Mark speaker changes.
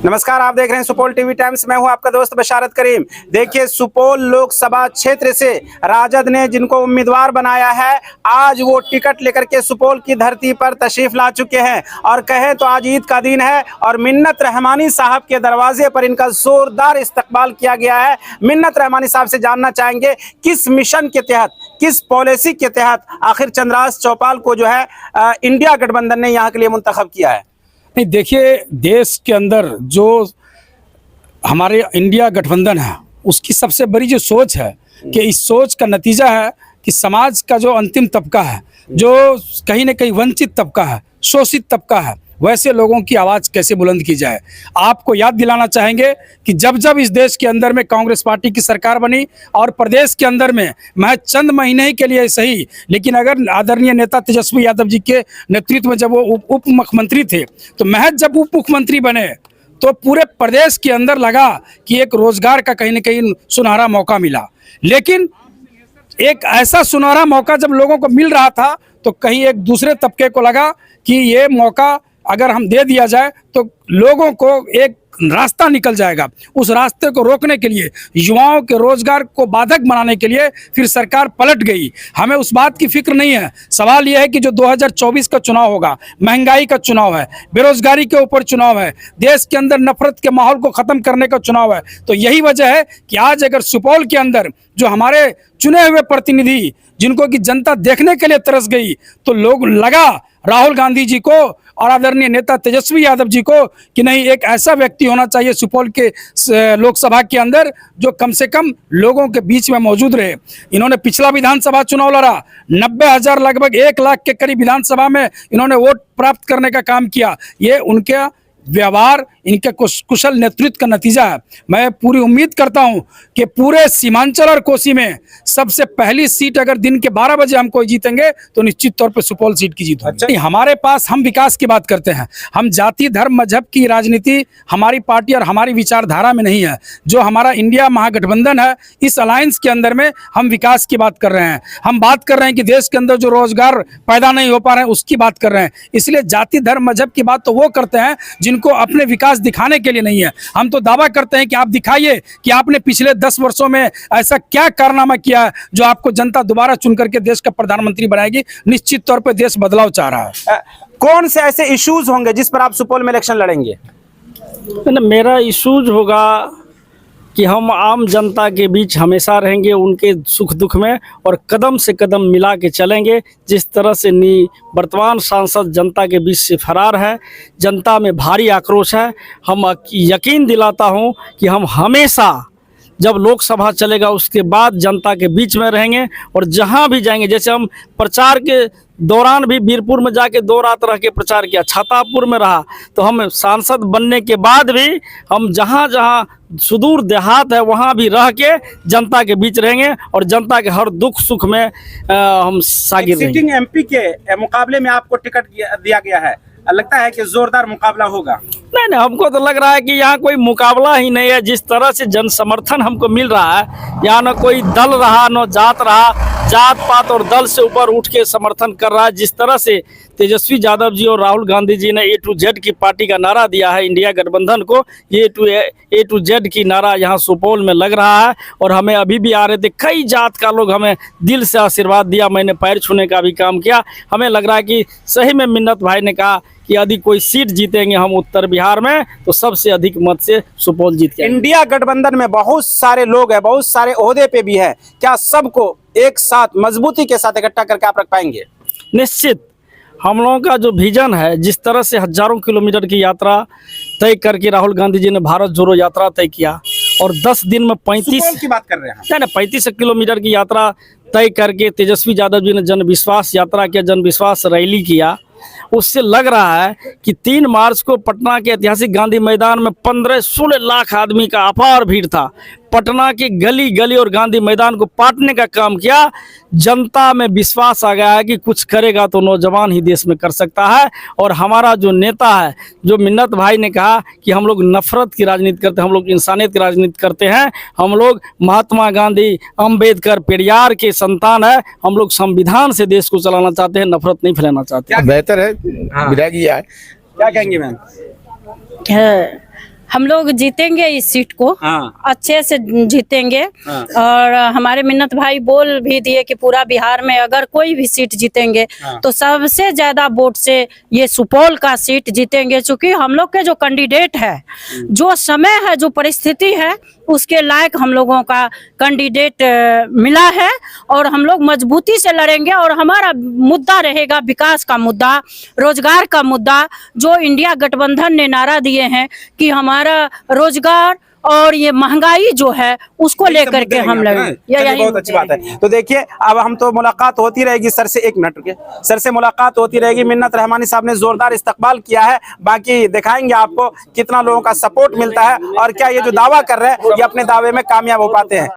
Speaker 1: नमस्कार, आप देख रहे हैं सुपौल टीवी टाइम्स। मैं हूं आपका दोस्त बशारत करीम। देखिए, सुपौल लोकसभा क्षेत्र से राजद ने जिनको उम्मीदवार बनाया है, आज वो टिकट लेकर के सुपौल की धरती पर तशरीफ ला चुके हैं। और कहें तो आज ईद का दिन है और मिन्नत रहमानी साहब के दरवाजे पर इनका जोरदार इस्तकबाल किया गया है। मिन्नत रहमानी साहब से जानना चाहेंगे किस मिशन के तहत, किस पॉलिसी के तहत आखिर चंद्रराज चौपाल को जो है इंडिया गठबंधन ने यहाँ के लिए मुंतखब किया है।
Speaker 2: नहीं, देखिए, देश के अंदर जो हमारे इंडिया गठबंधन है उसकी सबसे बड़ी जो सोच है कि इस सोच का नतीजा है कि समाज का जो अंतिम तबका है, जो कहीं ना कहीं वंचित तबका है, शोषित तबका है, वैसे लोगों की आवाज़ कैसे बुलंद की जाए। आपको याद दिलाना चाहेंगे कि जब जब इस देश के अंदर में कांग्रेस पार्टी की सरकार बनी और प्रदेश के अंदर में महज चंद महीने ही के लिए सही, लेकिन अगर आदरणीय नेता तेजस्वी यादव जी के नेतृत्व में जब वो उप मुख्यमंत्री थे, तो महज जब उप मुख्यमंत्री बने तो पूरे प्रदेश के अंदर लगा कि एक रोजगार का कहीं ना कहीं सुनहरा मौका मिला। लेकिन एक ऐसा सुनहरा मौका जब लोगों को मिल रहा था तो कहीं एक दूसरे तबके को लगा कि ये मौका अगर हम दे दिया जाए तो लोगों को एक रास्ता निकल जाएगा। उस रास्ते को रोकने के लिए, युवाओं के रोजगार को बाधक बनाने के लिए फिर सरकार पलट गई। हमें उस बात की फिक्र नहीं है। सवाल यह है कि जो 2024 का चुनाव होगा, महंगाई का चुनाव है, बेरोजगारी के ऊपर चुनाव है, देश के अंदर नफरत के माहौल को ख़त्म करने का चुनाव है। तो यही वजह है कि आज अगर सुपौल के अंदर जो हमारे चुने हुए प्रतिनिधि, जिनको कि जनता देखने के लिए तरस गई, तो लोग लगा राहुल गांधी जी को और आदरणीय नेता तेजस्वी यादव जी को कि नहीं, एक ऐसा व्यक्ति होना चाहिए सुपौल के लोकसभा के अंदर जो कम से कम लोगों के बीच में मौजूद रहे। इन्होंने पिछला विधानसभा चुनाव लड़ा, 90,000 लगभग 1 लाख के करीब विधानसभा में इन्होंने वोट प्राप्त करने का काम किया। ये उनके व्यवहार, इनके कुशल नेतृत्व का नतीजा है। मैं पूरी उम्मीद करता हूं कि पूरे सीमांचल और कोसी में सबसे पहली सीट अगर दिन के 12 बजे हम कोई जीतेंगे तो निश्चित तौर पे सुपौल सीट की जीत होगी। हमारे पास हम विकास की बात करते हैं, हम जाति धर्म मजहब की राजनीति हमारी पार्टी और हमारी विचारधारा में नहीं है। जो हमारा इंडिया महागठबंधन है, इस अलायंस के अंदर में हम विकास की बात कर रहे हैं। हम बात कर रहे हैं कि देश के अंदर जो रोजगार पैदा नहीं हो पा रहे हैं उसकी बात कर रहे हैं। इसलिए जाति धर्म मजहब की बात तो वो करते हैं जिनको अपने विकास दिखाने के लिए नहीं है। हम तो दावा करते हैं कि आप दिखाइए कि आपने पिछले 10 वर्षों में ऐसा क्या कारनामा किया है जो आपको जनता दोबारा चुन करके देश का प्रधानमंत्री बनाएगी। निश्चित तौर पर देश बदलाव चाह रहा है।
Speaker 1: कौन से ऐसे इश्यूज होंगे जिस पर आप सुपौल में इलेक्शन लड़ेंगे?
Speaker 3: मेरा इश्यूज होगा कि हम आम जनता के बीच हमेशा रहेंगे, उनके सुख दुख में, और कदम से कदम मिला के चलेंगे। जिस तरह से वर्तमान सांसद जनता के बीच से फरार है, जनता में भारी आक्रोश है। हम यकीन दिलाता हूं कि हम हमेशा जब लोकसभा चलेगा उसके बाद जनता के बीच में रहेंगे और जहां भी जाएंगे, जैसे हम प्रचार के दौरान भी बीरपुर में जाके 2 रात रह के प्रचार किया, छातापुर में रहा, तो हम सांसद बनने के बाद भी हम जहां जहां सुदूर देहात है वहां भी रह के जनता के बीच रहेंगे और जनता के हर दुख सुख में हम सागिर रहेंगे।
Speaker 1: सिटिंग एमपी के मुकाबले में आपको टिकट दिया गया है, लगता है कि जोरदार मुकाबला होगा?
Speaker 3: नहीं, हमको तो लग रहा है कि यहाँ कोई मुकाबला ही नहीं है। जिस तरह से जन समर्थन हमको मिल रहा है, यहाँ न कोई दल रहा न जात रहा, जात पात और दल से ऊपर उठ के समर्थन कर रहा है। जिस तरह से तेजस्वी यादव जी और राहुल गांधी जी ने A to Z की पार्टी का नारा दिया है इंडिया गठबंधन को, ये A to Z की नारा यहाँ सुपौल में लग रहा है। और हमें अभी भी आ रहे थे कई जात का लोग, हमें दिल से आशीर्वाद दिया, मैंने पैर छूने का भी काम किया। हमें लग रहा है कि सही में मिन्नत भाई ने कहा कि यदि कोई सीट जीतेंगे हम उत्तर बिहार में तो सबसे अधिक मत से सुपौल जीत के।
Speaker 1: इंडिया गठबंधन में बहुत सारे लोग हैं, बहुत सारे ओहदे पे भी हैं, क्या सबको एक साथ मजबूती के साथ इकट्ठा करके आप रख पाएंगे?
Speaker 3: निश्चित। हम लोगों का जो विजन है, जिस तरह से हजारों किलोमीटर की यात्रा तय करके राहुल गांधी जी ने भारत जोड़ो यात्रा तय किया और 10 दिन में 35
Speaker 1: की बात कर रहे हैं,
Speaker 3: नहीं 35 किलोमीटर की यात्रा तय करके तेजस्वी यादव जी ने जन विश्वास यात्रा किया, जन विश्वास रैली किया। उससे लग रहा है कि 3 मार्च को पटना के ऐतिहासिक गांधी मैदान में 15-16 लाख आदमी का अपार भीड़ था। पटना की गली गली और गांधी मैदान को पाटने का काम किया। जनता में विश्वास आ गया है कि कुछ करेगा तो नौजवान ही देश में कर सकता है। और हमारा जो नेता है, जो मिन्नत भाई ने कहा कि हम लोग नफरत की राजनीति करते हैं, हम लोग इंसानियत की राजनीति करते हैं, हम लोग महात्मा गांधी, अंबेडकर, पेरियार के संतान है, हम लोग संविधान से देश को चलाना चाहते हैं, नफरत नहीं फैलाना चाहते।
Speaker 4: बेहतर है विधायक जी आए।
Speaker 1: क्या कहेंगे मैम?
Speaker 4: हम लोग जीतेंगे इस सीट को,
Speaker 1: हाँ।
Speaker 4: अच्छे से जीतेंगे।
Speaker 1: हाँ।
Speaker 4: और हमारे मिन्नत भाई बोल भी दिए कि पूरा बिहार में अगर कोई भी सीट जीतेंगे
Speaker 1: हाँ।
Speaker 4: तो सबसे ज्यादा वोट से ये सुपौल का सीट जीतेंगे, क्योंकि हम लोग के जो कैंडिडेट है, जो समय है, जो परिस्थिति है, उसके लायक हम लोगों का कैंडिडेट मिला है। और हम लोग मजबूती से लड़ेंगे और हमारा मुद्दा रहेगा विकास का मुद्दा, रोजगार का मुद्दा, जो इंडिया गठबंधन ने नारा दिए हैं कि हमारा रोजगार और ये महंगाई जो है उसको
Speaker 1: यही सब
Speaker 4: लेकर
Speaker 1: मुद्दे
Speaker 4: के हम
Speaker 1: रहेंगे
Speaker 4: लड़ेंगे।
Speaker 1: आपके ना? चलिए, बहुत अच्छी बात है। तो देखिए, अब हम तो मुलाकात होती रहेगी सर से, 1 मिनट रुकिए, सर से मुलाकात होती रहेगी। मिन्नत रहमानी साहब ने जोरदार इस्तकबाल किया है, बाकी दिखाएंगे आपको कितना लोगों का सपोर्ट मिलता है और क्या ये जो दावा कर रहे हैं ये अपने दावे में कामयाब हो पाते हैं।